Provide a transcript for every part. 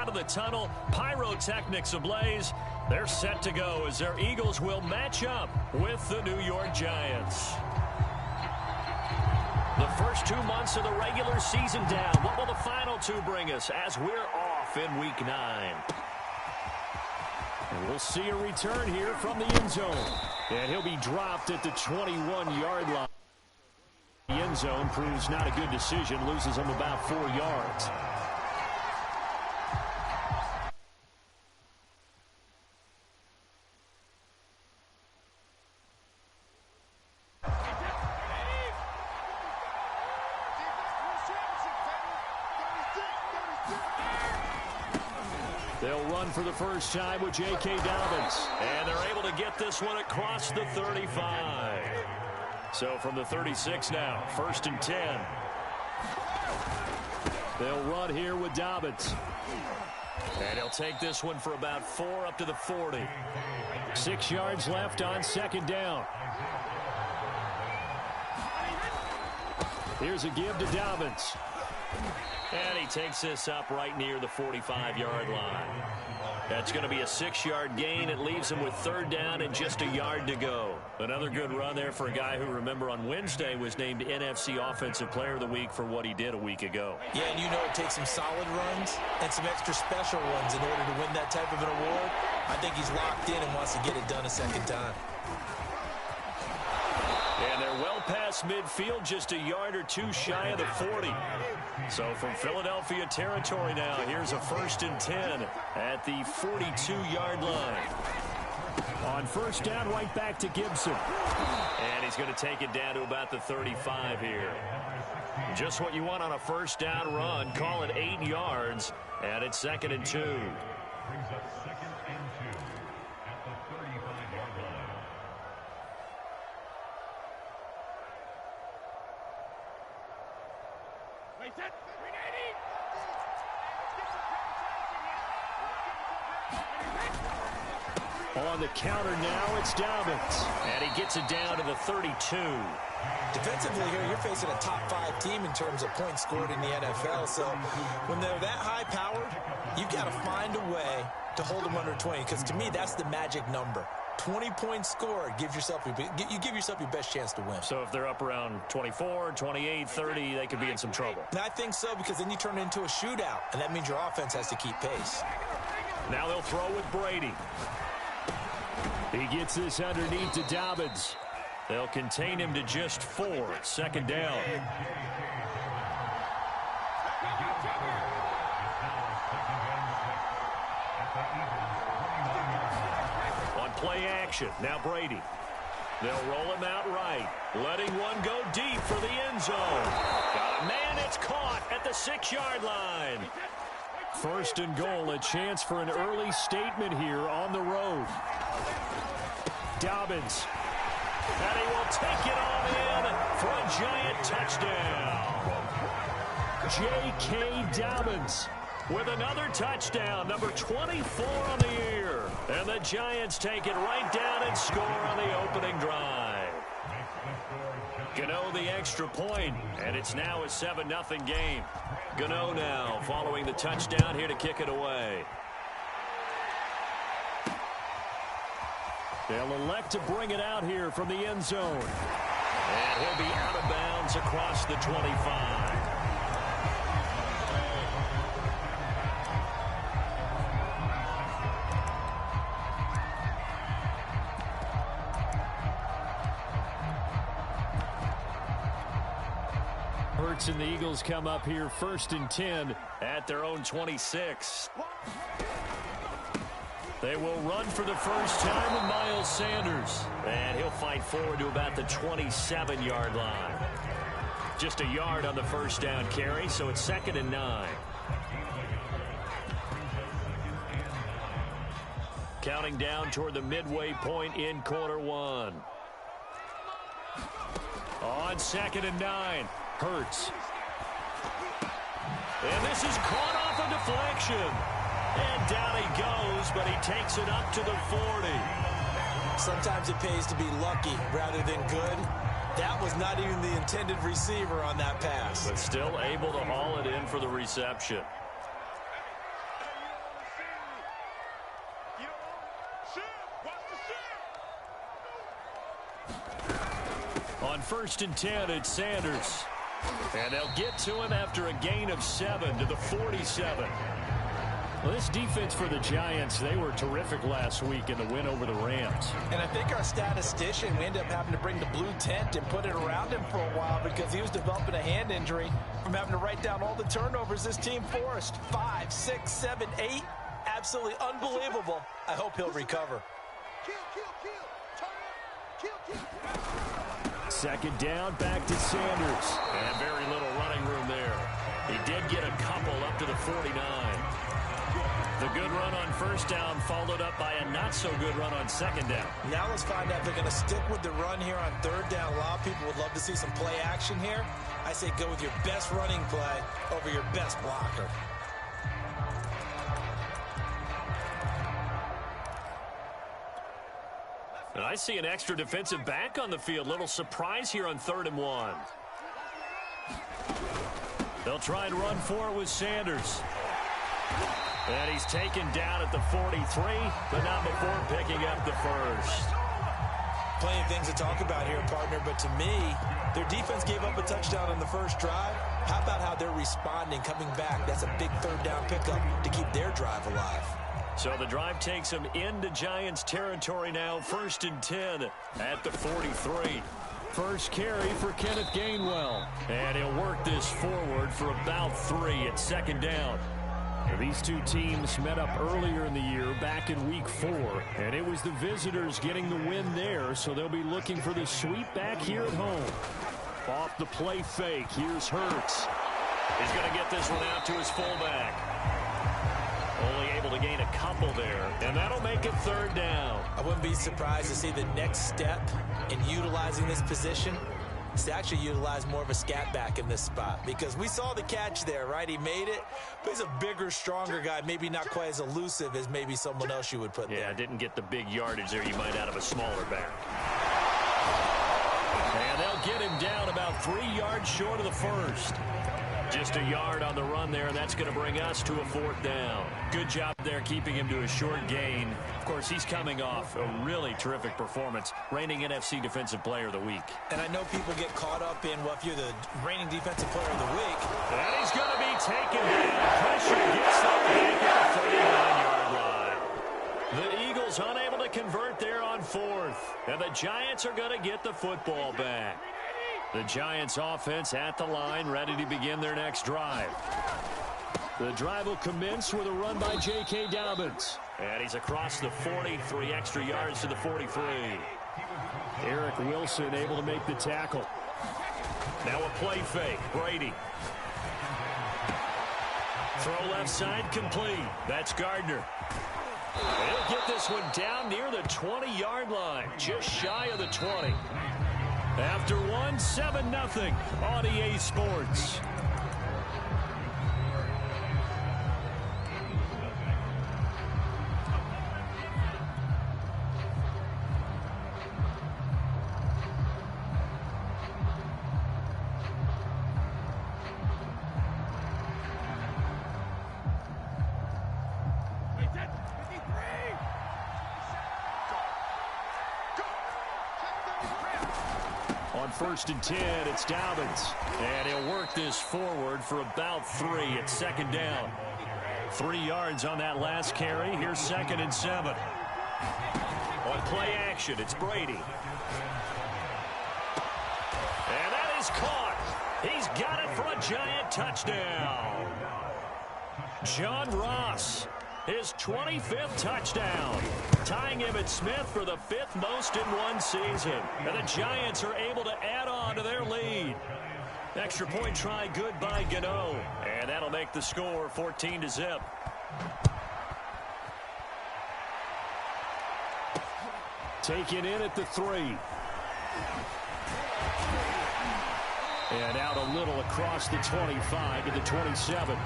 out of the tunnel, pyrotechnics ablaze. They're set to go as their Eagles will match up with the New York Giants. The first 2 months of the regular season down. What will the final two bring us as we're off in Week 9? And we'll see a return here from the end zone. And he'll be dropped at the 21-yard line. The end zone proves not a good decision, loses him about 4 yards. They'll run for the first time with J.K. Dobbins. And they're able to get this one across the 35. So from the 36 now, 1st and 10. They'll run here with Dobbins. And he'll take this one for about 4 up to the 40. 6 yards left on 2nd down. Here's a give to Dobbins. And he takes this up right near the 45-yard line. That's going to be a 6-yard gain. It leaves him with 3rd down and just a yard to go. Another good run there for a guy who, remember, on Wednesday was named NFC Offensive Player of the Week for what he did a week ago. Yeah, and you know it takes some solid runs and some extra special ones in order to win that type of an award. I think he's locked in and wants to get it done a second time. And they're well past midfield, just a yard or two shy of the 40. So from Philadelphia territory now, here's a 1st and 10 at the 42-yard line. On 1st down, right back to Gibson. And he's going to take it down to about the 35 here. Just what you want on a 1st down run. Call it 8 yards, and it's 2nd and 2. On the counter now, it's Dobbins. And he gets it down to the 32. Defensively here, you're facing a top 5 team in terms of points scored in the NFL. So when they're that high-powered, you've got to find a way to hold them under 20. Because to me, that's the magic number. 20 points scored, you give yourself your best chance to win. So if they're up around 24, 28, 30, they could be in some trouble. And I think so, because then you turn it into a shootout, and that means your offense has to keep pace. Now they'll throw with Brady. He gets this underneath to Dobbins. They'll contain him to just 4. 2nd down. On play action, now Brady. They'll roll him out right, letting one go deep for the end zone. Got a man, it's caught at the 6-yard line. 1st and goal, a chance for an early statement here on the road. Dobbins. And he will take it on in for a giant touchdown. J.K. Dobbins with another touchdown, number 24 on the year. And the Giants take it right down and score on the opening drive. Gano the extra point, and it's now a 7-0 game. Gano now following the touchdown here to kick it away. They'll elect to bring it out here from the end zone. And he'll be out of bounds across the 25. Hurts and the Eagles come up here 1st and 10 at their own 26. They will run for the first time with Miles Sanders. And he'll fight forward to about the 27-yard line. Just a yard on the 1st down carry, so it's 2nd and 9. Counting down toward the midway point in quarter 1. On 2nd and 9, Hurts. And this is caught off a deflection. And down he goes, but he takes it up to the 40. Sometimes it pays to be lucky rather than good. That was not even the intended receiver on that pass. But still able to haul it in for the reception. On 1st and 10, it's Sanders. And they'll get to him after a gain of 7 to the 47. Well, this defense for the Giants, they were terrific last week in the win over the Rams. And I think our statistician, we ended up having to bring the blue tent and put it around him for a while because he was developing a hand injury from having to write down all the turnovers this team forced. 5, 6, 7, 8. Absolutely unbelievable. I hope he'll recover. Second down, back to Sanders. And very little running room there. He did get a couple up to the 49. The good run on 1st down followed up by a not-so-good run on 2nd down. Now let's find out if they're going to stick with the run here on 3rd down. A lot of people would love to see some play action here. I say go with your best running play over your best blocker. And I see an extra defensive back on the field. Little surprise here on 3rd and 1. They'll try and run for it with Sanders. And he's taken down at the 43, but not before picking up the first. Plenty of things to talk about here, partner, but to me, their defense gave up a touchdown on the first drive. How about how they're responding, coming back? That's a big 3rd down pickup to keep their drive alive. So the drive takes them into Giants territory now, 1st and 10 at the 43. First carry for Kenneth Gainwell. And he'll work this forward for about 3 at 2nd down. These two teams met up earlier in the year, back in week 4, and it was the visitors getting the win there, so they'll be looking for the sweep back here at home. Off the play fake, here's Hurts. He's going to get this one out to his fullback. Only able to gain a couple there, and that'll make it 3rd down. I wouldn't be surprised to see the next step in utilizing this position is to actually utilize more of a scat back in this spot, because we saw the catch there, right? He made it, but he's a bigger, stronger guy, maybe not quite as elusive as maybe someone else you would put there. Yeah, didn't get the big yardage there you might out of a smaller back. And they'll get him down about 3 yards short of the first. Just a yard on the run there, and that's going to bring us to a 4th down. Good job there keeping him to a short gain. Of course, he's coming off a really terrific performance, reigning NFC Defensive Player of the Week. And I know people get caught up in, well, if you're the reigning Defensive Player of the Week. And he's going to be taken down. Pressure gets there at the 39-yard line. The Eagles unable to convert there on 4th. And the Giants are going to get the football back. The Giants offense at the line, ready to begin their next drive. The drive will commence with a run by J.K. Dobbins. And he's across the 43 extra yards to the 43. Eric Wilson able to make the tackle. Now a play fake. Brady. Throw left side complete. That's Gardner. He'll get this one down near the 20-yard line, just shy of the 20. After 1, 7-0 on EA Sports. On 1st and 10, it's Dobbins. And he'll work this forward for about 3 at 2nd down. 3 yards on that last carry. Here's 2nd and 7. On play action, it's Brady. And that is caught. He's got it for a Giant touchdown. John Ross, his 25th touchdown, tying Emmitt Smith for the 5th most in one season. And the Giants are able to add on to their lead. Extra point try good by Gano. And that'll make the score 14-0. Taken in at the 3. And out a little across the 25 to the 27.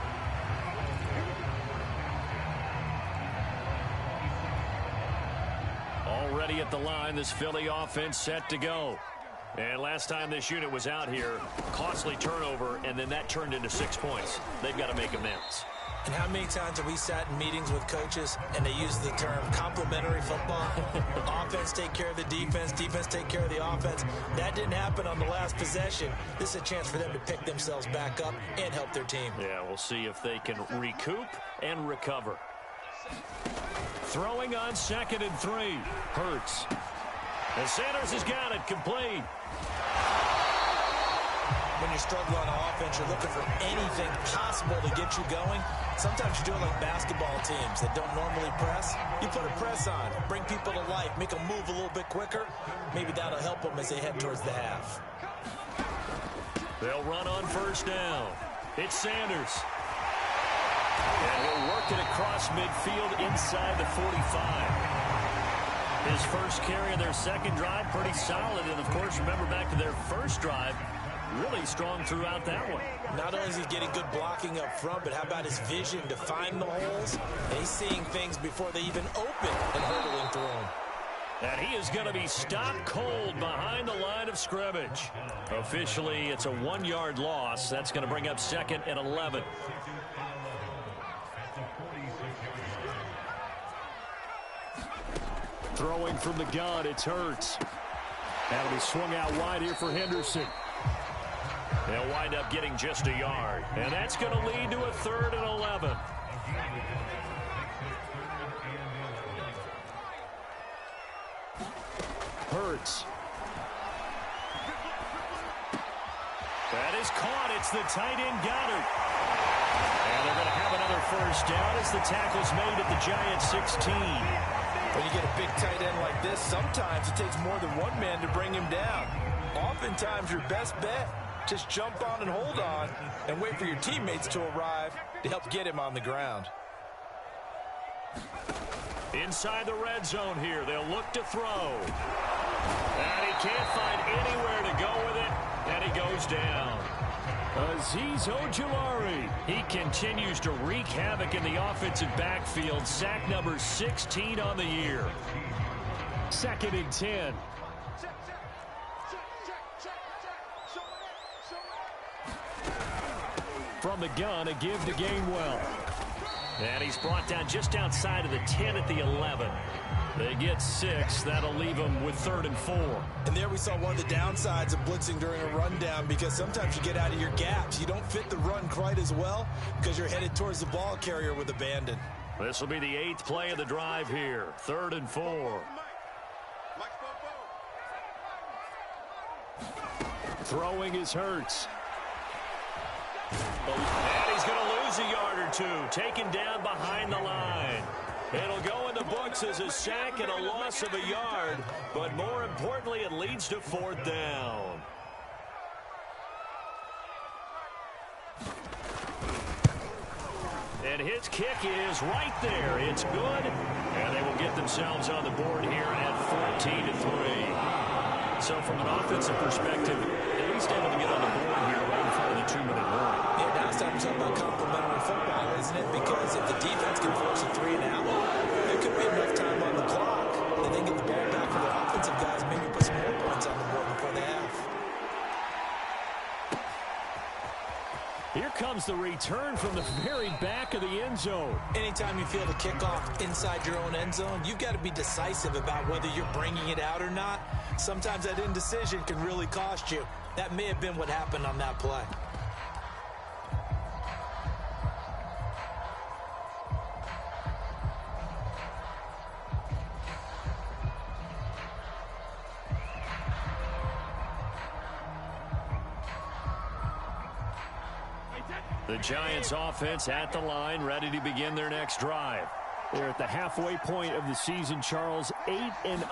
Already at the line, this Philly offense set to go. And last time this unit was out here, costly turnover, and then that turned into 6 points. They've got to make amends. And how many times have we sat in meetings with coaches and they use the term complementary football? Offense take care of the defense, defense take care of the offense. That didn't happen on the last possession. This is a chance for them to pick themselves back up and help their team. Yeah, we'll see if they can recoup and recover. Throwing on 2nd and 3. Hurts. And Sanders has got it complete. When you struggle on offense, you're looking for anything possible to get you going. Sometimes you do it like basketball teams that don't normally press. You put a press on, bring people to life, make them move a little bit quicker. Maybe that'll help them as they head towards the half. They'll run on 1st down. It's Sanders. And he'll work it across midfield inside the 45. His first carry of their 2nd drive, pretty solid. And, of course, remember back to their first drive, really strong throughout that one. Not only is he getting good blocking up front, but how about his vision to find the holes? And he's seeing things before they even open and hurdling through them. And he is going to be stopped cold behind the line of scrimmage. Officially, it's a 1-yard loss. That's going to bring up 2nd and 11. Throwing from the gun, it's Hurts. That'll be swung out wide here for Henderson. They'll wind up getting just a yard. And that's going to lead to a 3rd and 11. Hurts. That is caught. It's the tight end Goddard. And they're going to have another 1st down as the tackle's made at the Giants 16. When you get a big tight end like this, sometimes it takes more than one man to bring him down. Oftentimes, your best bet, just jump on and hold on and wait for your teammates to arrive to help get him on the ground. Inside the red zone here, they'll look to throw. And he can't find anywhere to go with it, and he goes down. Azeez Ojulari. He continues to wreak havoc in the offensive backfield. Sack number 16 on the year. 2nd and 10. From the gun, a give to Gainwell. And he's brought down just outside of the 10 at the 11. They get 6. That'll leave them with 3rd and 4. And there we saw one of the downsides of blitzing during a rundown, because sometimes you get out of your gaps. You don't fit the run quite as well because you're headed towards the ball carrier with abandon. This will be the 8th play of the drive here. 3rd and 4. Throwing is Hurts. And he's going to lose a yard or 2. Taken down behind the line. It'll go in the books as a sack and a loss of a yard. But more importantly, it leads to 4th down. And his kick is right there. It's good. And they will get themselves on the board here at 14-3. So from an offensive perspective, at least able to get on the board here right in front of the 2-minute warning. Yeah, now it's time to talk about complementary football, isn't it? Because if the defense can force a 3 and out, there could be enough time on the clock that they get the ball back for the offensive guys, maybe put some more points on the board before the half. Here comes the return from the very back of the end zone. Anytime you feel the kickoff inside your own end zone, you've got to be decisive about whether you're bringing it out or not. Sometimes that indecision can really cost you. That may have been what happened on that play. The Giants offense at the line, ready to begin their next drive. They're at the halfway point of the season, Charles, 8-0.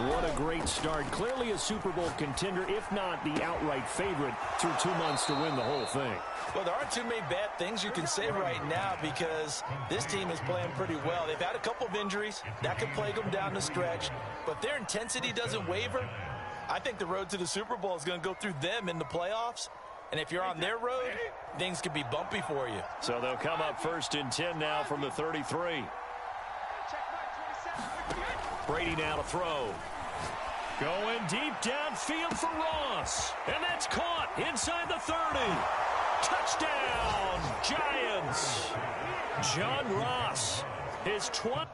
What a great start. Clearly a Super Bowl contender, if not the outright favorite, through 2 months to win the whole thing. Well, there aren't too many bad things you can say right now because this team is playing pretty well. They've had a couple of injuries. That could plague them down the stretch. But their intensity doesn't waver. I think the road to the Super Bowl is going to go through them in the playoffs. And if you're on their road, things could be bumpy for you. So they'll come up 1st and 10 now from the 33. Brady now to throw. Going deep downfield for Ross. And that's caught inside the 30. Touchdown, Giants. John Ross, his 20.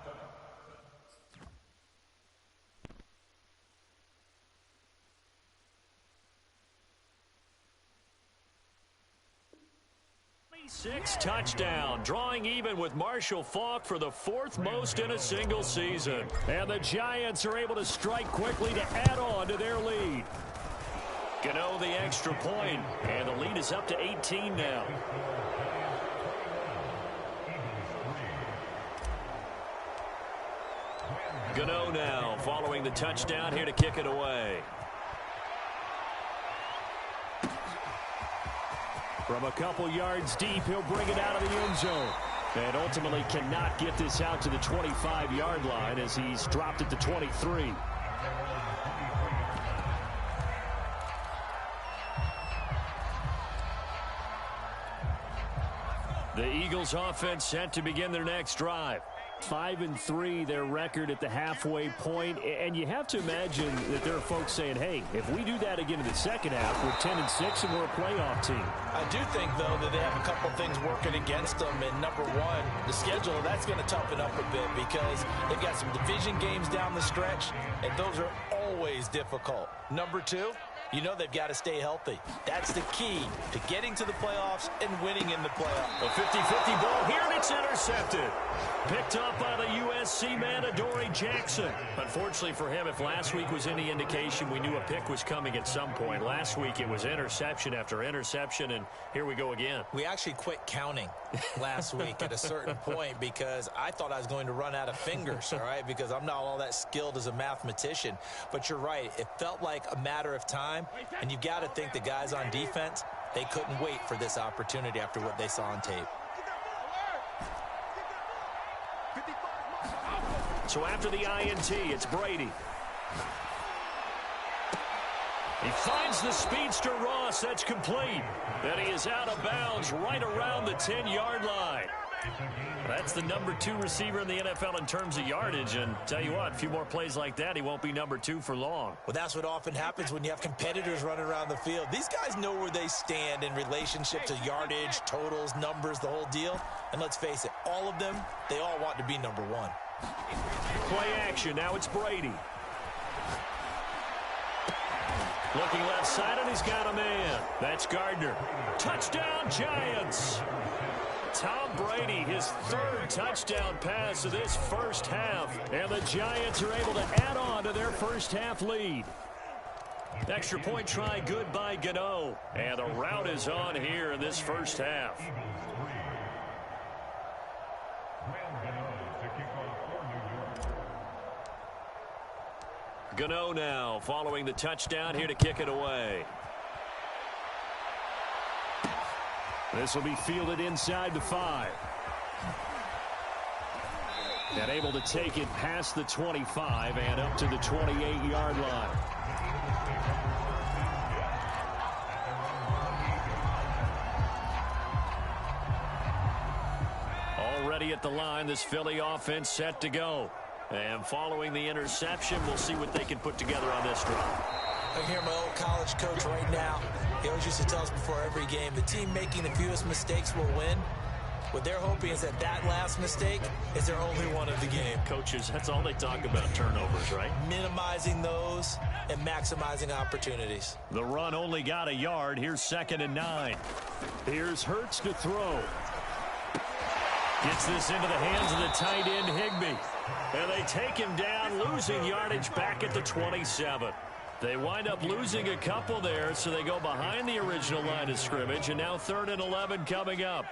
Six touchdown, drawing even with Marshall Faulk for the 4th most in a single season. And the Giants are able to strike quickly to add on to their lead. Gano the extra point, and the lead is up to 18 now. Gano now following the touchdown here to kick it away. From a couple yards deep, he'll bring it out of the end zone. And ultimately cannot get this out to the 25-yard line as he's dropped it to 23. The Eagles offense set to begin their next drive. 5-3 their record at the halfway point, and you have to imagine that there are folks saying, hey, if we do that again in the second half, we're 10-6 and we're a playoff team. I do think, though, that they have a couple things working against them. And number one, the schedule, that's going to toughen up a bit because they've got some division games down the stretch, and those are always difficult. Number two, you know they've got to stay healthy. That's the key to getting to the playoffs and winning in the playoffs. A 50-50 ball here, and it's intercepted. Picked up by the USC man, Adoree Jackson. Unfortunately for him, if last week was any indication, we knew a pick was coming at some point. Last week it was interception after interception, and here we go again. We actually quit counting last week at a certain point because I thought I was going to run out of fingers, all right, because I'm not all that skilled as a mathematician. But you're right. It felt like a matter of time, and you've got to think the guys on defense, they couldn't wait for this opportunity after what they saw on tape. So after the INT, it's Brady. He finds the speedster Ross. That's complete. And he is out of bounds right around the 10-yard line. That's the number 2 receiver in the NFL in terms of yardage. And tell you what, a few more plays like that, he won't be number 2 for long. Well, that's what often happens when you have competitors running around the field. These guys know where they stand in relationship to yardage, totals, numbers, the whole deal. And let's face it, all of them, they all want to be number 1. Play action. Now it's Brady. Looking left side, and he's got a man. That's Gardner. Touchdown, Giants. Tom Brady, his 3rd touchdown pass of this first half. And the Giants are able to add on to their first half lead. Extra point try good by Gano. And the route is on here in this first half. Gano now following the touchdown here to kick it away. This will be fielded inside the 5. And able to take it past the 25 and up to the 28-yard line. Already at the line, this Philly offense set to go. And following the interception, we'll see what they can put together on this drive. I hear my old college coach right now. He always used to tell us before every game, the team making the fewest mistakes will win. What they're hoping is that that last mistake is their only one of the game. Coaches, that's all they talk about, turnovers, right? Minimizing those and maximizing opportunities. The run only got a yard. Here's 2nd and 9. Here's Hurts to throw. Gets this into the hands of the tight end, Higbee. And they take him down, losing yardage back at the 27. They wind up losing a couple there, so they go behind the original line of scrimmage, and now 3rd and 11 coming up.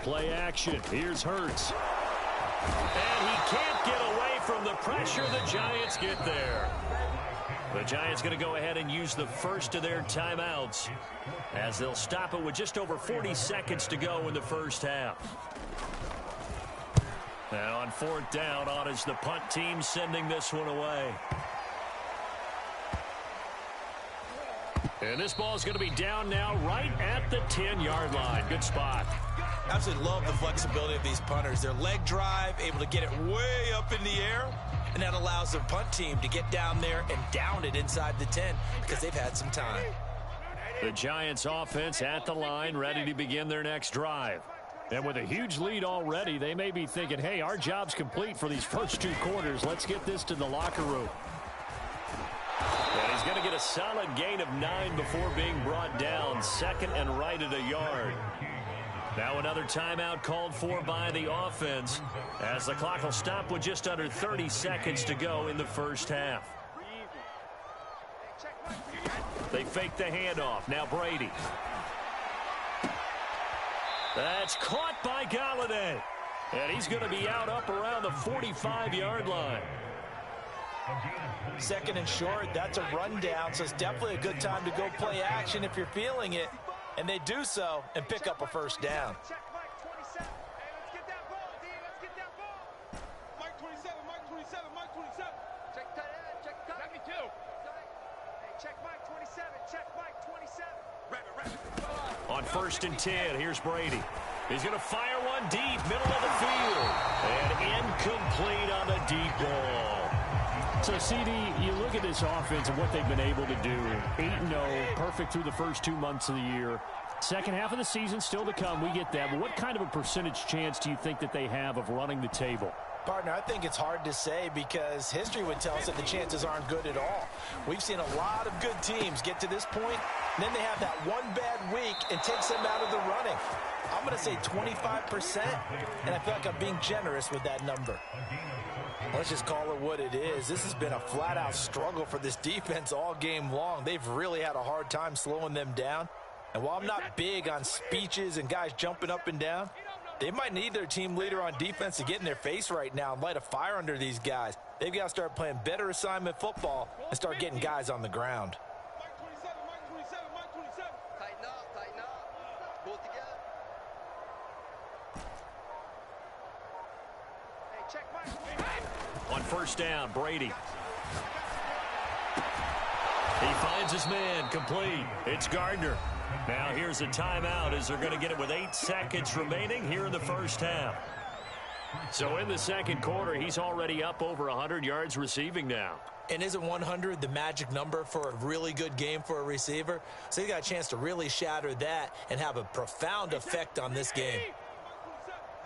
Play action. Here's Hurts. And he can't get away from the pressure. The Giants get there. The Giants going to go ahead and use the first of their timeouts as they'll stop it with just over 40 seconds to go in the first half. Now on 4th down, on is the punt team sending this one away. And this ball is going to be down now right at the 10-yard line. Good spot. Absolutely love the flexibility of these punters. Their leg drive, able to get it way up in the air, And that allows the punt team to get down there and down it inside the 10 because they've had some time. The Giants offense at the line, ready to begin their next drive. And with a huge lead already, they may be thinking, hey, our job's complete for these first 2 quarters. Let's get this to the locker room. And he's going to get a solid gain of 9 before being brought down. Second and right at a yard. Now another timeout called for by the offense as the clock will stop with just under 30 seconds to go in the first half. They fake the handoff. Now Brady. That's caught by Galladay. And he's going to be out up around the 45-yard line. Second and short, that's a rundown, so it's definitely a good time to go play action if you're feeling it. And they do so and pick up a first down. Check Mike 27. Hey, let's get that ball, D. Let's get that ball. Mike 27, Mike 27, Mike 27. Check tight end, check tight. Let me too. Hey, check Mike 27, check Mike 27. On first and 10, here's Brady. He's going to fire one deep, middle of the field. And incomplete on the deep ball. So, CD, you look at this offense and what they've been able to do. 8-0, perfect through the first 2 months of the year. Second half of the season still to come. We get that. But what kind of a percentage chance do you think that they have of running the table? Partner, I think it's hard to say because history would tell us that the chances aren't good at all. We've seen a lot of good teams get to this point, and then they have that one bad week and takes them out of the running. I'm going to say 25%, and I feel like I'm being generous with that number. Let's just call it what it is. This has been a flat-out struggle for this defense all game long. They've really had a hard time slowing them down. And while I'm not big on speeches and guys jumping up and down, they might need their team leader on defense to get in their face right now and light a fire under these guys. They've got to start playing better assignment football and start getting guys on the ground. Mike 27, Mike 27, Mike 27. Tighten up, tighten up. Pull it together. Hey, check Mike. On first down, Brady. He finds his man, complete. It's Gardner. Now here's a timeout as they're going to get it with 8 seconds remaining here in the first half. So in the second quarter, he's already up over 100 yards receiving now. And isn't 100 the magic number for a really good game for a receiver? So he got a chance to really shatter that and have a profound effect on this game.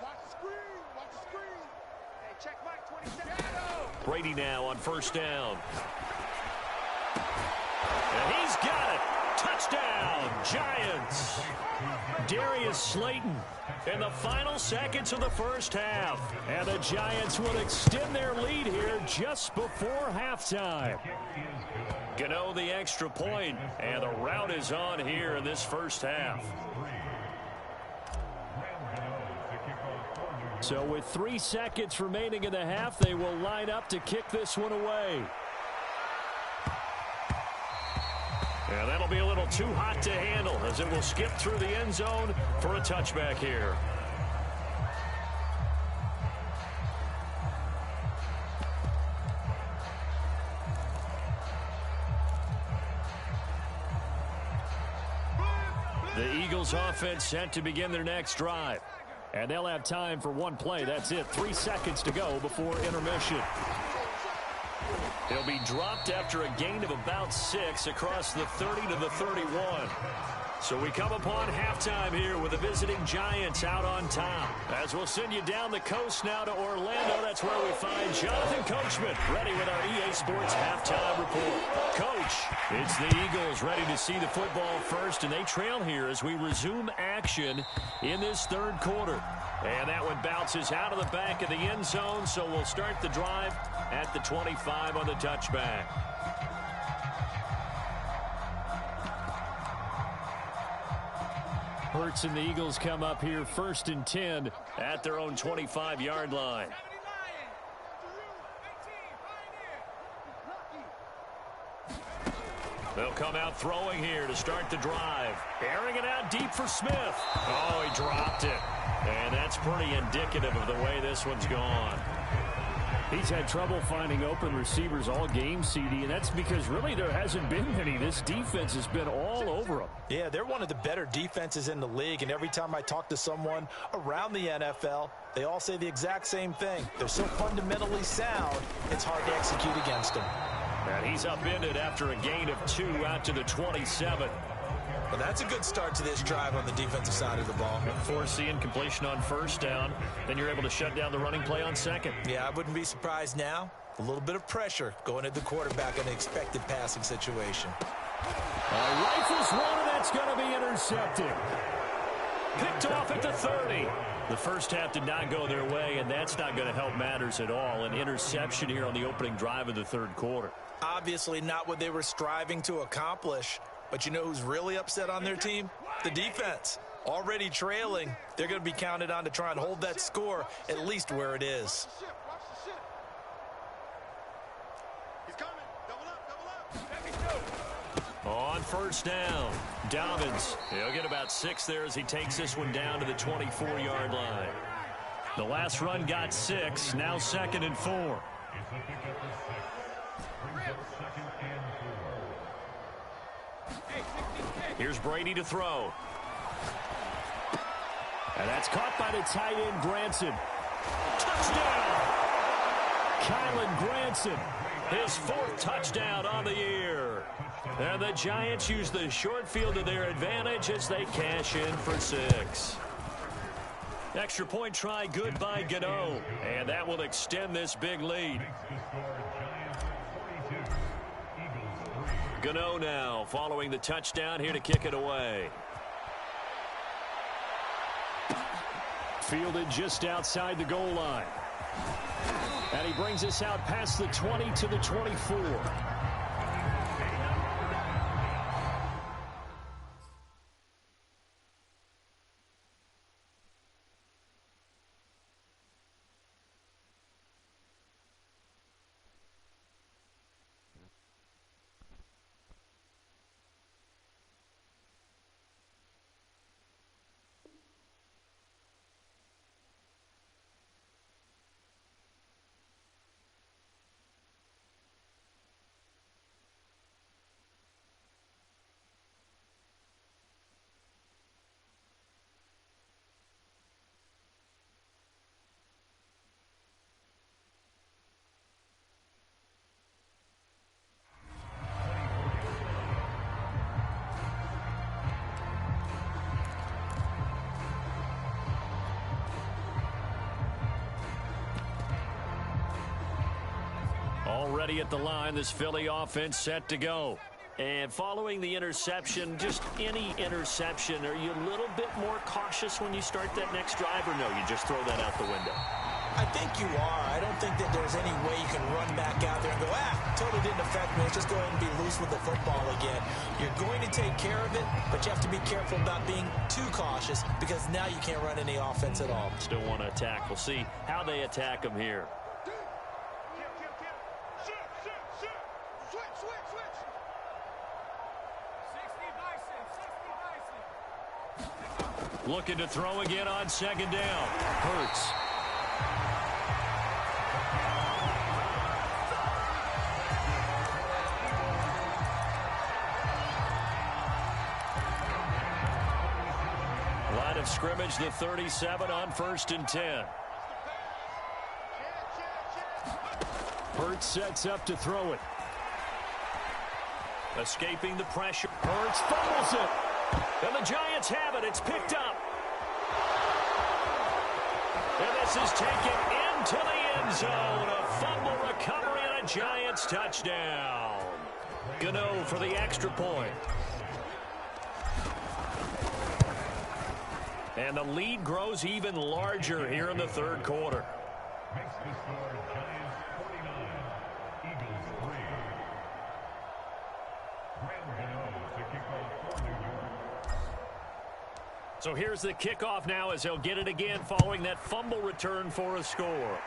Watch the screen, watch the screen. Hey, check Mike 27. Brady now on first down. And he's got it. Touchdown, Giants. Darius Slayton in the final seconds of the first half. And the Giants will extend their lead here just before halftime. Gano the extra point, and the route is on here in this first half. So with 3 seconds remaining in the half, they will line up to kick this one away. And that'll be a little too hot to handle as it will skip through the end zone for a touchback here. The Eagles offense set to begin their next drive. And they'll have time for one play. That's it. 3 seconds to go before intermission. He'll be dropped after a gain of about 6 across the 30 to the 31. So we come upon halftime here with the visiting Giants out on top. As we'll send you down the coast now to Orlando, that's where we find Jonathan Coachman ready with our EA Sports halftime report. Coach, it's the Eagles ready to see the football first, and they trail here as we resume action in this third quarter. And that one bounces out of the back of the end zone, so we'll start the drive at the 25 on the touchback. Hurts and the Eagles come up here first and 10 at their own 25-yard line. They'll come out throwing here to start the drive. Airing it out deep for Smith. Oh, he dropped it. And that's pretty indicative of the way this one's gone. He's had trouble finding open receivers all game, CD, and that's because really there hasn't been many. This defense has been all over him. Yeah, they're one of the better defenses in the league, and every time I talk to someone around the NFL, they all say the exact same thing. They're so fundamentally sound, it's hard to execute against them. And he's upended after a gain of 2 out to the 27. Well, that's a good start to this drive on the defensive side of the ball. Foreseeing completion on first down. Then you're able to shut down the running play on second. Yeah, I wouldn't be surprised now. A little bit of pressure going at the quarterback in an expected passing situation. Rifles one, and that's going to be intercepted. Picked off at the 30. The first half did not go their way, and that's not going to help matters at all. An interception here on the opening drive of the third quarter. Obviously not what they were striving to accomplish. But you know who's really upset on their team? The defense. Already trailing. They're going to be counted on to try and hold that score at least where it is. He's coming. Double up. On first down, Dobbins. He'll get about 6 there as he takes this one down to the 24-yard line. The last run got 6. Now 2nd and 4. Here's Brady to throw. And that's caught by the tight end, Granson. Touchdown! Kylan Granson. His 4th touchdown on the year. And the Giants use the short field to their advantage as they cash in for 6. Extra point try good by Gano. And that will extend this big lead. Gano now following the touchdown here to kick it away. Fielded just outside the goal line. And he brings us out past the 20 to the 24. Already at the line, this Philly offense set to go. And following the interception, just any interception, are you a little bit more cautious when you start that next drive, or no, you just throw that out the window? I think you are. I don't think that there's any way you can run back out there and go, totally didn't affect me. Let's just go ahead and be loose with the football again. You're going to take care of it, but you have to be careful about being too cautious because now you can't run any offense at all. Still want to attack. We'll see how they attack them here. Looking to throw again on 2nd down. Hurts. Line of scrimmage, the 37 on 1st and 10. Hurts sets up to throw it. Escaping the pressure. Hurts fumbles it. And the Giants have it. It's picked up. And this is taken into the end zone. A fumble recovery and a Giants touchdown. Gano for the extra point. And the lead grows even larger here in the third quarter. Makes the score Giants 49, Eagles 3. Graham Gano to kick off for New York. So here's the kickoff now as he'll get it again following that fumble return for a score.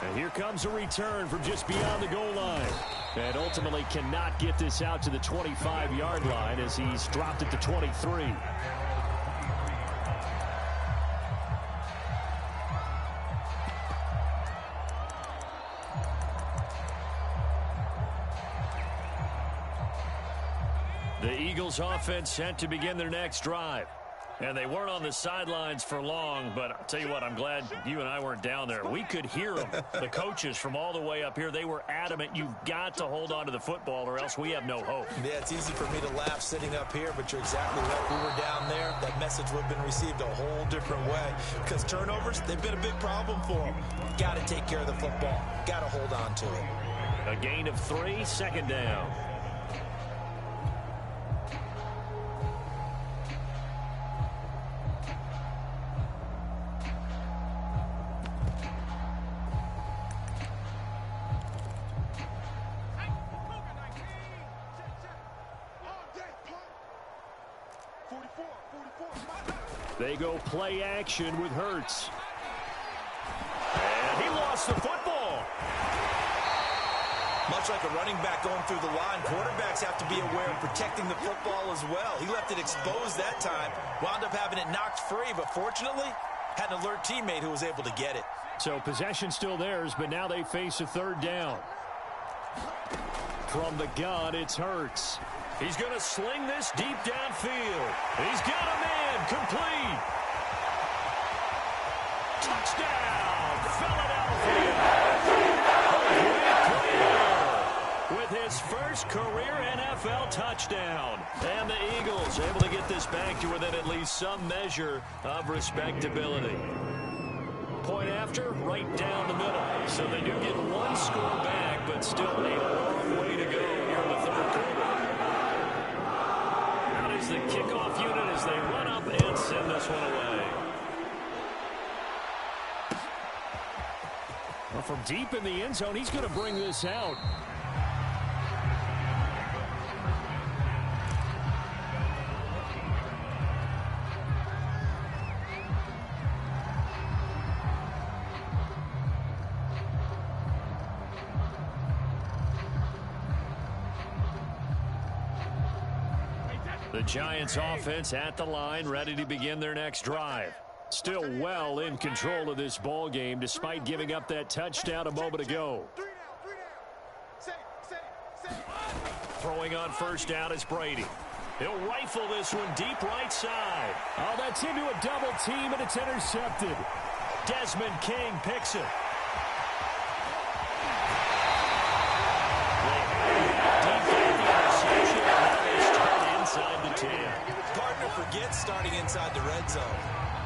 And here comes a return from just beyond the goal line. And ultimately cannot get this out to the 25-yard line as he's dropped it to 23. Eagles offense set to begin their next drive. And they weren't on the sidelines for long, but I'll tell you what, I'm glad you and I weren't down there. We could hear them, the coaches from all the way up here. They were adamant, you've got to hold on to the football or else we have no hope. Yeah, it's easy for me to laugh sitting up here, but you're exactly right. We were down there. That message would have been received a whole different way because turnovers, they've been a big problem for them. Got to take care of the football. Got to hold on to it. A gain of 3, second down. They go play action with Hurts. And he lost the football. Much like a running back going through the line, quarterbacks have to be aware of protecting the football as well. He left it exposed that time, wound up having it knocked free, but fortunately, had an alert teammate who was able to get it. So possession still theirs, but now they face a third down. From the gun, it's Hurts. He's going to sling this deep downfield. He's got a man complete. Touchdown, Philadelphia. With his first career NFL touchdown. And the Eagles able to get this back to within at least some measure of respectability. Point after, right down the middle. So they do get one score back, but still a long way to go here in the third quarter. Out is the kickoff unit as they run up and send this one away. Well, from deep in the end zone, he's going to bring this out. The Giants offense at the line, ready to begin their next drive. Still well in control of this ball game, despite giving up that touchdown a moment ago. Throwing on first down is Brady. He'll rifle this one deep right side. Oh, that's into a double team, and it's intercepted. Desmond King picks it. Inside the 10. Partner forgets starting inside the red zone.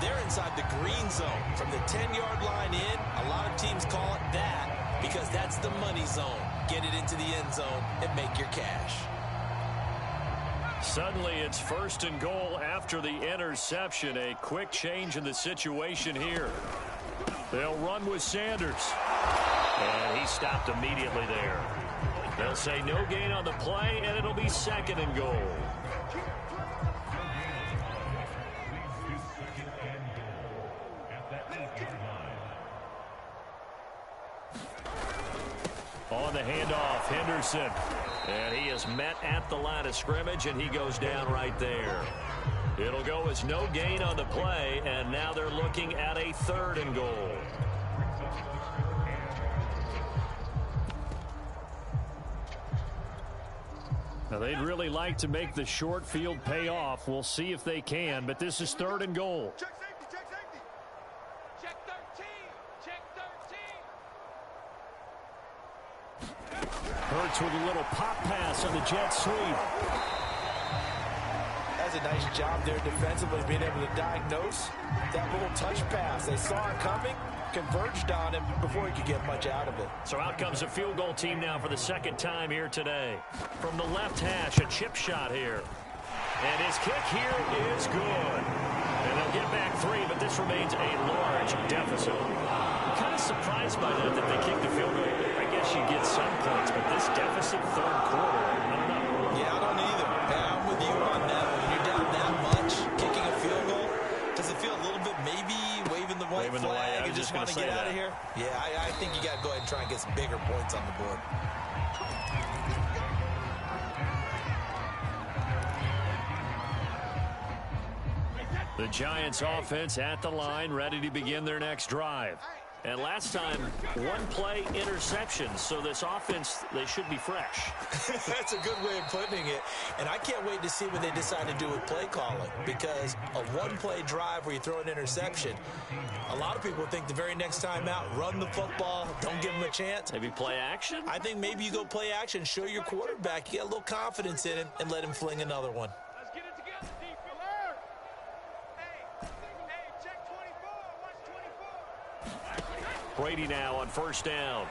They're inside the green zone. From the 10-yard line in, a lot of teams call it that because that's the money zone. Get it into the end zone and make your cash. Suddenly it's first and goal after the interception. A quick change in the situation here. They'll run with Sanders. And he stopped immediately there. They'll say no gain on the play, and it'll be second and goal. On the handoff, Henderson. And he is met at the line of scrimmage, and he goes down right there. It'll go as no gain on the play, and now they're looking at a third and goal. Now, they'd really like to make the short field pay off. We'll see if they can, but this is third and goal. Check safety, check safety. Check 13, check 13. Hurts with a little pop pass on the jet sweep. That's a nice job there defensively, being able to diagnose that little touch pass. They saw it coming, converged on him before he could get much out of it. So out comes a field goal team now for the second time here today. From the left hash, a chip shot here. And his kick here is good. And they'll get back 3, but this remains a large deficit. I'm kind of surprised by that they kicked the field goal. I guess you get some points, but this deficit third quarter, I don't know. Yeah, I don't either. Yeah, I'm with you on that. When you're down that much, kicking a field goal, does it feel a little bit maybe waving the white flag and just want to get out of here? Yeah, I think you got to go ahead and try and get some bigger points on the board. The Giants offense at the line, ready to begin their next drive. And last time, one play interception. So this offense, they should be fresh. That's a good way of putting it. And I can't wait to see what they decide to do with play calling, because a one-play drive where you throw an interception, a lot of people think the very next time out, run the football, don't give them a chance. Maybe play action? I think maybe you go play action, show your quarterback, you get a little confidence in him, and let him fling another one. Let's get it together, defense. Alert! Hey, check 24. Watch 24. Brady now on first down.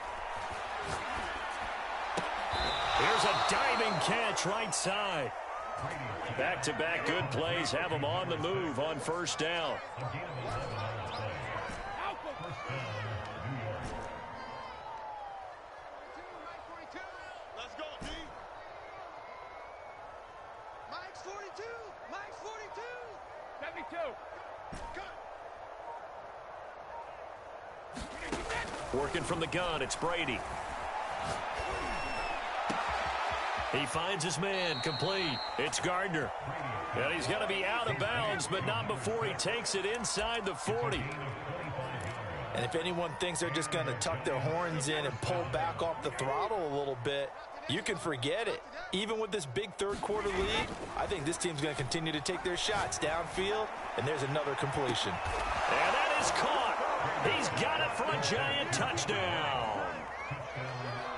Here's a diving catch right side. Back-to-back good plays have them on the move on first down. Let's go, D. Mike's 42. Mike's 42. 72. Cut. Working from the gun, it's Brady. He finds his man, complete. It's Gardner. And he's going to be out of bounds, but not before he takes it inside the 40. And if anyone thinks they're just going to tuck their horns in and pull back off the throttle a little bit, you can forget it. Even with this big third-quarter lead, I think this team's going to continue to take their shots downfield, and there's another completion. And that is caught. He's got it for a Giant touchdown.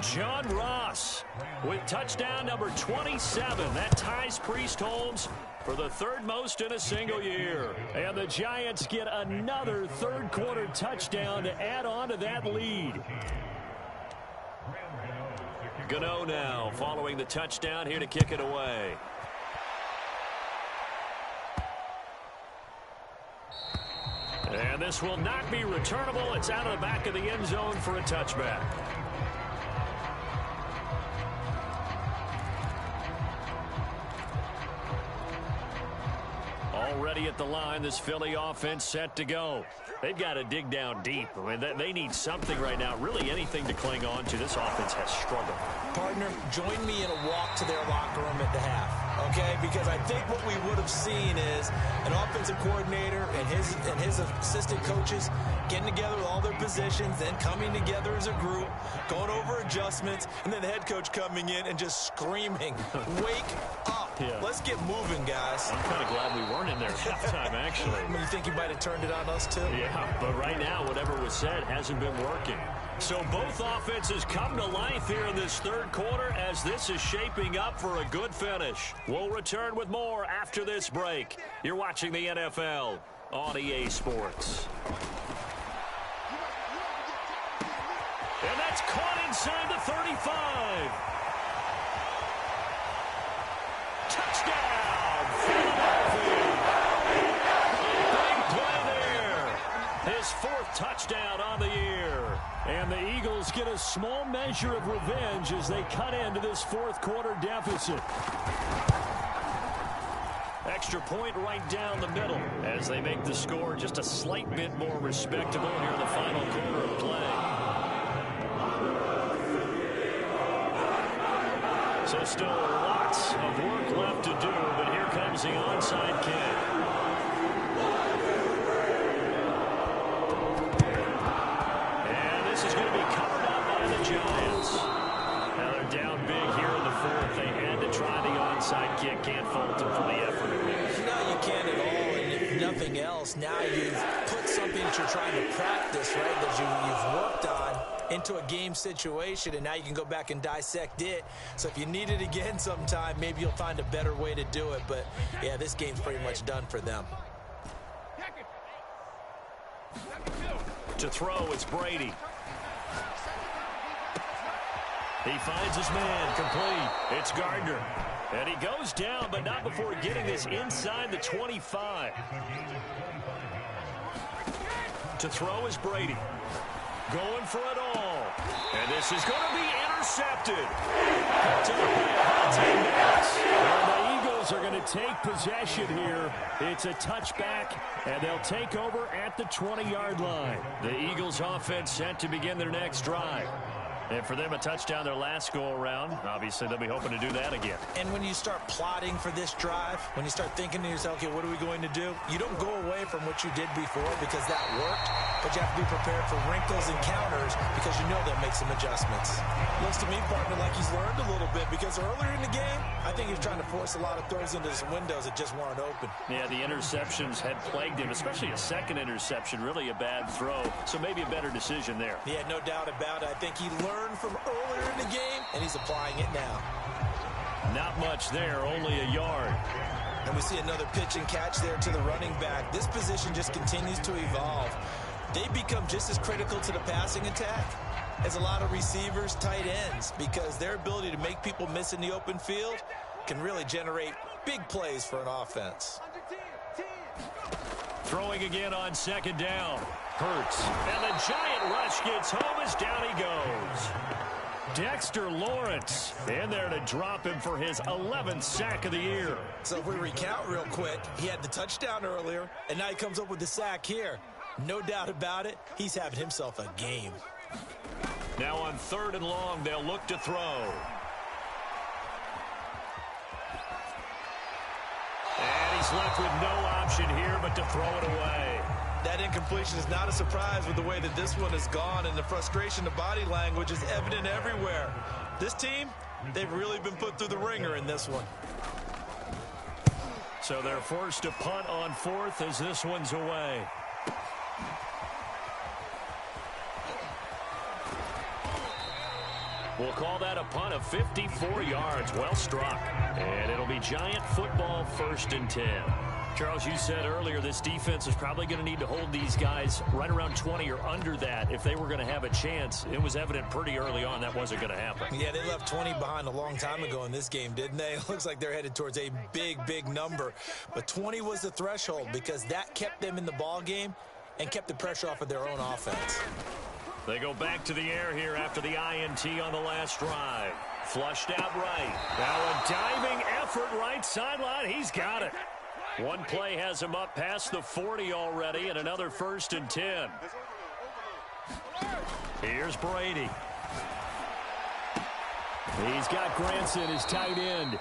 John Ross with touchdown number 27. That ties Priest Holmes for the third most in a single year. And the Giants get another third-quarter touchdown to add on to that lead. Gano now following the touchdown here to kick it away. And this will not be returnable. It's out of the back of the end zone for a touchback. Already at the line, this Philly offense set to go. They've got to dig down deep. I mean, they need something right now, really anything to cling on to. This offense has struggled. Partner, join me in a walk to their locker room at the half, okay? Because I think what we would have seen is an offensive coordinator and his assistant coaches getting together with all their positions, then coming together as a group, going over adjustments, and then the head coach coming in and just screaming, wake up. Yeah. Let's get moving, guys. I'm kind of glad we weren't in there at halftime, actually. I mean, you think you might have turned it on us, too? Yeah, but right now, whatever was said hasn't been working. So both offenses come to life here in this third quarter as this is shaping up for a good finish. We'll return with more after this break. You're watching the NFL on EA Sports. And that's caught inside the 35. Touchdown, Philadelphia. Big play there. His fourth touchdown on the year. And the Eagles get a small measure of revenge as they cut into this fourth quarter deficit. Extra point right down the middle as they make the score just a slight bit more respectable here in the final quarter of play. So still lots of work left to do, but here comes the onside kick. And this is going to be covered up by the Giants. Now they're down big here in the fourth. They had to try the onside kick. Can't fault them for the effort at least. No, you can't at all. And if nothing else, now you've put something that you're trying to practice, right, that you've worked on into a game situation, and now you can go back and dissect it. So if you need it again sometime, maybe you'll find a better way to do it. But, yeah, this game's pretty much done for them. To throw, it's Brady. He finds his man, complete. It's Gardner. And he goes down, but not before getting this inside the 25. To throw is Brady. Going for it all. And this is going to be intercepted. And the Eagles are going to take possession here. It's a touchback, and they'll take over at the 20-yard line. The Eagles offense set to begin their next drive. And for them, a touchdown their last go-around. Obviously, they'll be hoping to do that again. And when you start plotting for this drive, when you start thinking to yourself, okay, what are we going to do? You don't go away from what you did before because that worked, but you have to be prepared for wrinkles and counters because you know they'll make some adjustments. Looks to me, partner, like he's learned a little bit because earlier in the game, I think he's trying to force a lot of throws into some windows that just weren't open. Yeah, the interceptions had plagued him, especially a second interception, really a bad throw. So maybe a better decision there. Yeah, no doubt about it. I think he learned from earlier in the game, and he's applying it now. Not much there, only a yard. And we see another pitch and catch there to the running back. This position just continues to evolve. They become just as critical to the passing attack as a lot of receivers, tight ends, because their ability to make people miss in the open field can really generate big plays for an offense. Throwing again on second down. Hurts. And the giant rush gets home as down he goes. Dexter Lawrence in there to drop him for his 11th sack of the year. So if we recount real quick, he had the touchdown earlier, and now he comes up with the sack here. No doubt about it, he's having himself a game. Now on 3rd and long, they'll look to throw. And he's left with no option here but to throw it away. That incompletion is not a surprise with the way that this one has gone, and the frustration, the body language is evident everywhere. This team, they've really been put through the ringer in this one. So they're forced to punt on 4th as this one's away. We'll call that a punt of 54 yards. Well struck. And it'll be Giant football 1st and 10. Charles, you said earlier this defense is probably going to need to hold these guys right around 20 or under that if they were going to have a chance. It was evident pretty early on that wasn't going to happen. Yeah, they left 20 behind a long time ago in this game, didn't they? It looks like they're headed towards a big number. But 20 was the threshold because that kept them in the ball game and kept the pressure off of their own offense. They go back to the air here after the INT on the last drive. Flushed out right. Now a diving effort right sideline. He's got it. One play has him up past the 40 already, and another 1st and 10. Here's Brady. He's got Granson, his tight end.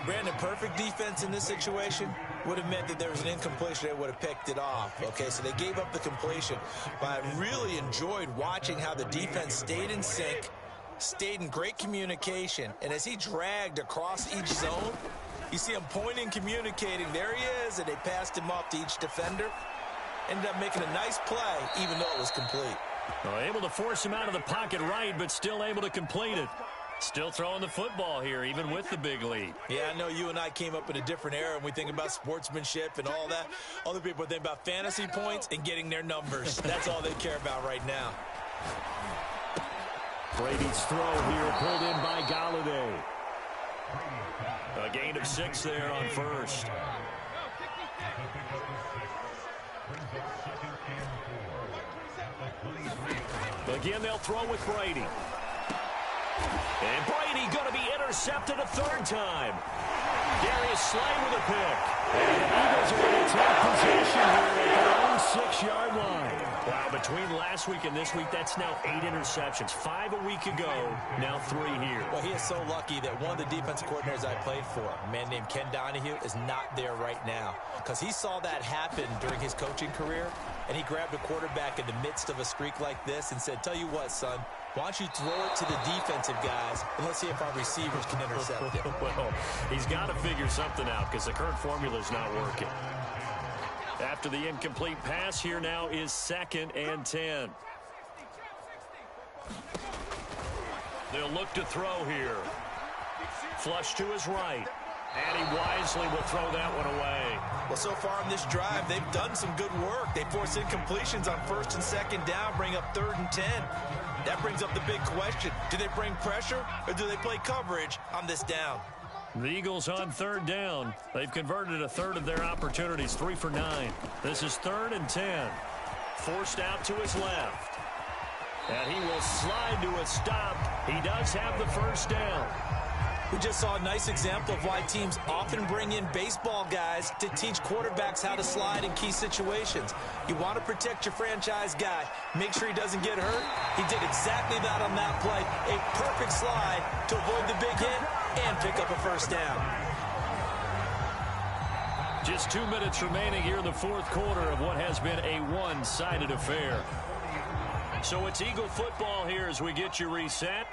Brandon, perfect defense in this situation would have meant that there was an incompletion. They would have picked it off. Okay, so they gave up the completion. But I really enjoyed watching how the defense stayed in sync, stayed in great communication. And as he dragged across each zone, you see him pointing, communicating. There he is, and they passed him off to each defender. Ended up making a nice play, even though it was complete. Well, able to force him out of the pocket right, but still able to complete it. Still throwing the football here, even with the big lead. Yeah, I know you and I came up in a different era, and we think about sportsmanship and all that. Other people think about fantasy points and getting their numbers. That's all they care about right now. Brady's throw here pulled in by Galladay. A gain of 6 there on 1st. Again, they'll throw with Brady. And Brady going to be intercepted a 3rd time. Darius Slay with a pick. And the Eagles are going to take possession here at their own 6-yard line. Wow, between last week and this week, that's now 8 interceptions. 5 a week ago, now 3 here. Well, he is so lucky that one of the defensive coordinators I played for, a man named Ken Donahue, is not there right now. Because he saw that happen during his coaching career, and he grabbed a quarterback in the midst of a streak like this and said, tell you what, son, why don't you throw it to the defensive guys, and let's see if our receivers can intercept it. Well, he's got to figure something out because the current formula is not working. After the incomplete pass, here now is 2nd and 10. They'll look to throw here. Flush to his right. And he wisely will throw that one away. Well, so far on this drive, they've done some good work. They force incompletions on 1st and 2nd down, bring up 3rd and 10. That brings up the big question. Do they bring pressure or do they play coverage on this down? The Eagles on 3rd down. They've converted a 1/3 of their opportunities, 3 for 9. This is 3rd and 10. Forced out to his left. And he will slide to a stop. He does have the 1st down. We just saw a nice example of why teams often bring in baseball guys to teach quarterbacks how to slide in key situations. You want to protect your franchise guy. Make sure he doesn't get hurt. He did exactly that on that play. A perfect slide to avoid the big hit and pick up a first down. Just 2 minutes remaining here in the fourth quarter of what has been a one-sided affair. So it's Eagle football here as we get you reset.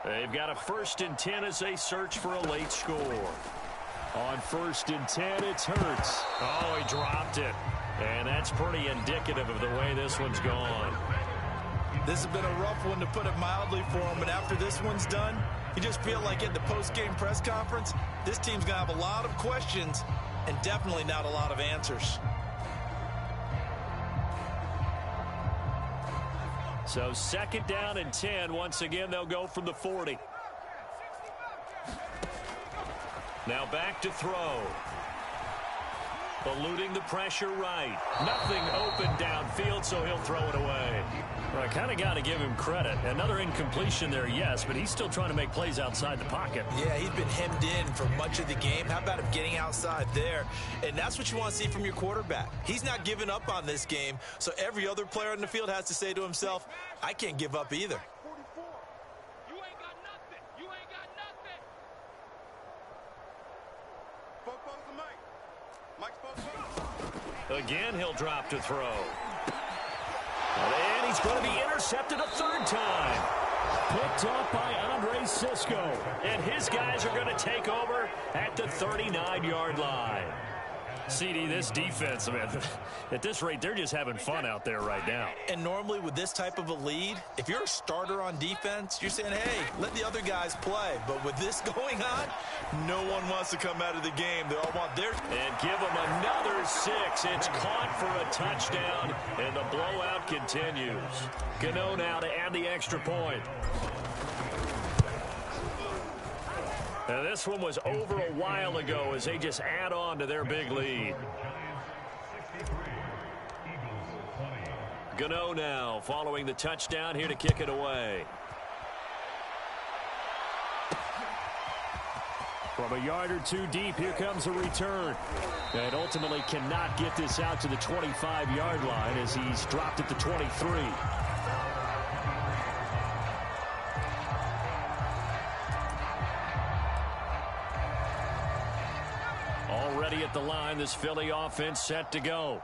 They've got a 1st and 10 as they search for a late score. On 1st and 10, it's Hurts. Oh, he dropped it. And that's pretty indicative of the way this one's gone. This has been a rough one, to put it mildly, for him. But after this one's done, you just feel like at the post-game press conference, this team's going to have a lot of questions and definitely not a lot of answers. So 2nd down and 10. Once again, they'll go from the 40. Now back to throw. Eluding the pressure right. Nothing open downfield, so he'll throw it away. Well, I kind of got to give him credit. Another incompletion there, yes, but he's still trying to make plays outside the pocket. Yeah, he's been hemmed in for much of the game. How about him getting outside there? And that's what you want to see from your quarterback. He's not giving up on this game, so every other player on the field has to say to himself, I can't give up either. You ain't got nothing. You ain't got nothing. Football's the mic. Mike's Again, he'll drop to throw. And he's going to be intercepted a 3rd time. Picked off by Andre Cisco. And his guys are going to take over at the 39-yard line. CD, this defense, man, at this rate, they're just having fun out there right now. And normally with this type of a lead, if you're a starter on defense, you're saying, hey, let the other guys play. But with this going on, no one wants to come out of the game. They all want their... And give them another 6. It's caught for a touchdown, and the blowout continues. Gano now to add the extra point. Now, this one was over a while ago as they just add on to their big lead. Gano now following the touchdown here to kick it away. From a yard or 2 deep, here comes a return. And ultimately cannot get this out to the 25-yard line as he's dropped at the 23. Already at the line, this Philly offense set to go.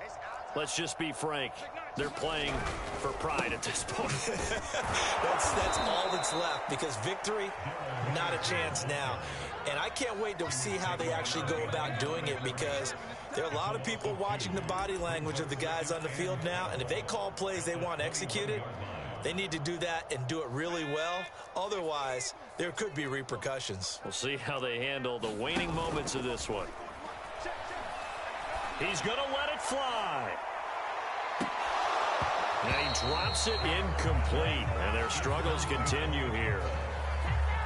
Let's just be frank. They're playing for pride at this point. that's all that's left, because victory, not a chance now. And I can't wait to see how they actually go about doing it, because there are a lot of people watching the body language of the guys on the field now, and if they call plays they want executed, they need to do that and do it really well. Otherwise, there could be repercussions. We'll see how they handle the waning moments of this one. He's going to let it fly. And he drops it incomplete. And their struggles continue here.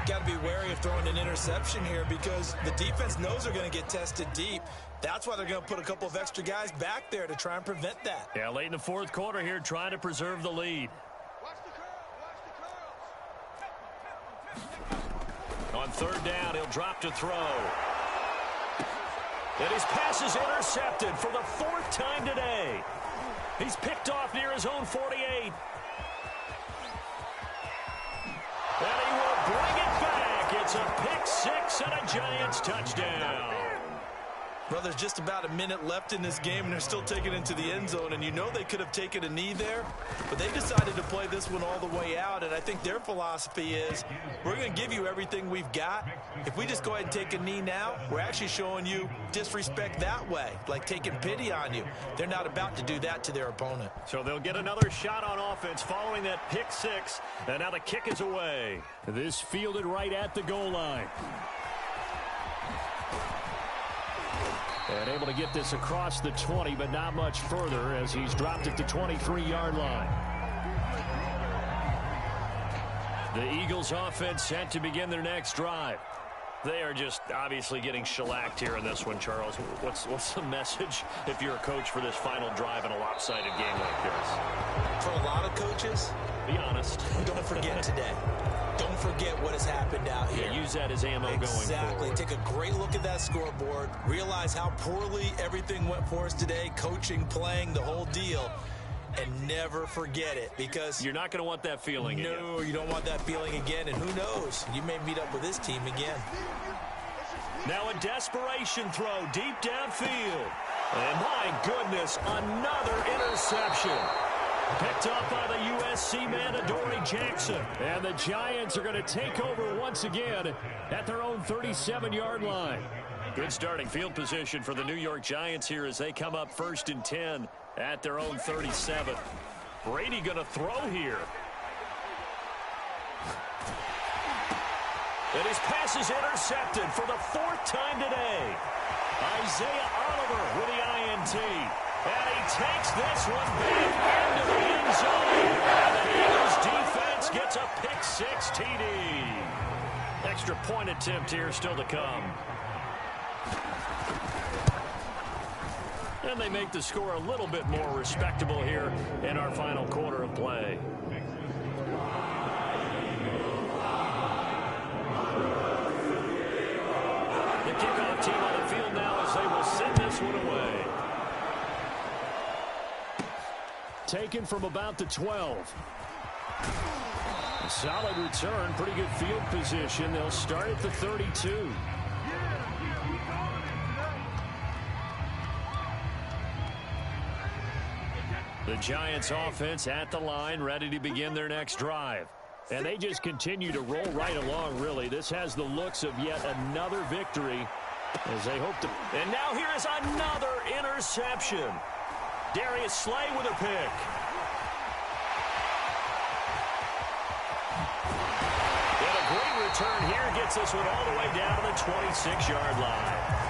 Got to be wary of throwing an interception here, because the defense knows they're going to get tested deep. That's why they're going to put a couple of extra guys back there to try and prevent that. Yeah, late in the fourth quarter here, trying to preserve the lead. On 3rd down, he'll drop to throw. And his pass is intercepted for the 4th time today. He's picked off near his own 48. And he will bring it back. It's a pick 6 and a Giants touchdown. Well, there's just about a minute left in this game, and they're still taking it to the end zone. And you know they could have taken a knee there, but they decided to play this one all the way out. And I think their philosophy is, we're going to give you everything we've got. If we just go ahead and take a knee now, we're actually showing you disrespect that way, like taking pity on you. They're not about to do that to their opponent. So they'll get another shot on offense following that pick 6. And now the kick is away. This fielded right at the goal line. And able to get this across the 20, but not much further as he's dropped at the 23-yard line. The Eagles offense set to begin their next drive. They are just obviously getting shellacked here in this one, Charles. What's the message if you're a coach for this final drive in a lopsided game like this? For a lot of coaches, be honest. don't forget today. don't forget what has happened out here. Yeah, use that as ammo going forward. Exactly. Take a great look at that scoreboard. Realize how poorly everything went for us today. Coaching, playing, the whole deal. And never forget it, because you're not going to want that feeling again. No, you don't want that feeling again. And who knows? You may meet up with this team again. Now a desperation throw deep downfield. And my goodness, another interception. Picked up by the USC man, Adoree Jackson. And the Giants are going to take over once again at their own 37-yard line. Good starting field position for the New York Giants here as they come up 1st and 10 at their own 37. Brady going to throw here. And his pass is intercepted for the 4th time today. Isaiah Oliver with the INT. And he takes this one back into the end zone. And the Eagles defense gets a pick-6 TD. Extra point attempt here still to come. And they make the score a little bit more respectable here in our final quarter of play. The kickoff team on the field now as they will send this one away. Taken from about the 12. Solid return, pretty good field position. They'll start at the 32. The Giants offense at the line, ready to begin their next drive. And they just continue to roll right along, really. This has the looks of yet another victory as they hope to. And now here is another interception. Darius Slay with a pick. And a great return here gets this one all the way down to the 26-yard line.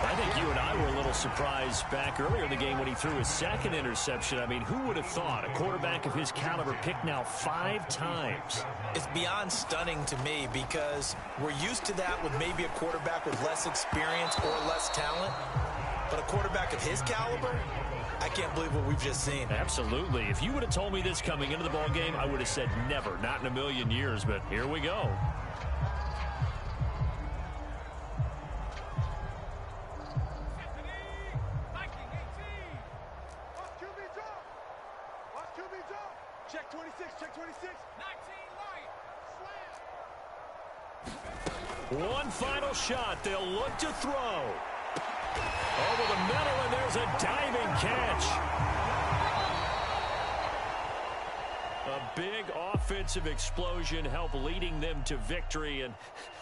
I think you and I were a little surprised back earlier in the game when he threw his 2nd interception. I mean, who would have thought a quarterback of his caliber picked now 5 times? It's beyond stunning to me because we're used to that with maybe a quarterback with less experience or less talent. But a quarterback of his caliber, I can't believe what we've just seen. Absolutely. If you would have told me this coming into the ball game, I would have said never, not in a million years. But here we go. Check 26, check 26. 19 light. One final shot. They'll look to throw. Over the middle, and there's a diving catch. A big offensive explosion helped leading them to victory. And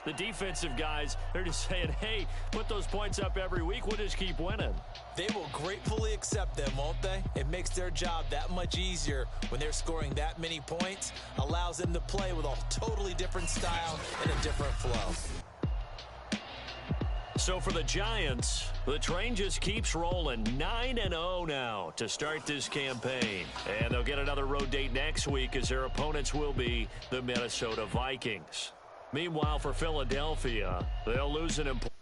the defensive guys, they're just saying, hey, put those points up every week. We'll just keep winning. They will gratefully accept them, won't they? It makes their job that much easier when they're scoring that many points. Allows them to play with a totally different style and a different flow. So for the Giants, the train just keeps rolling. 9-0 now to start this campaign. And they'll get another road date next week as their opponents will be the Minnesota Vikings. Meanwhile, for Philadelphia, they'll lose an important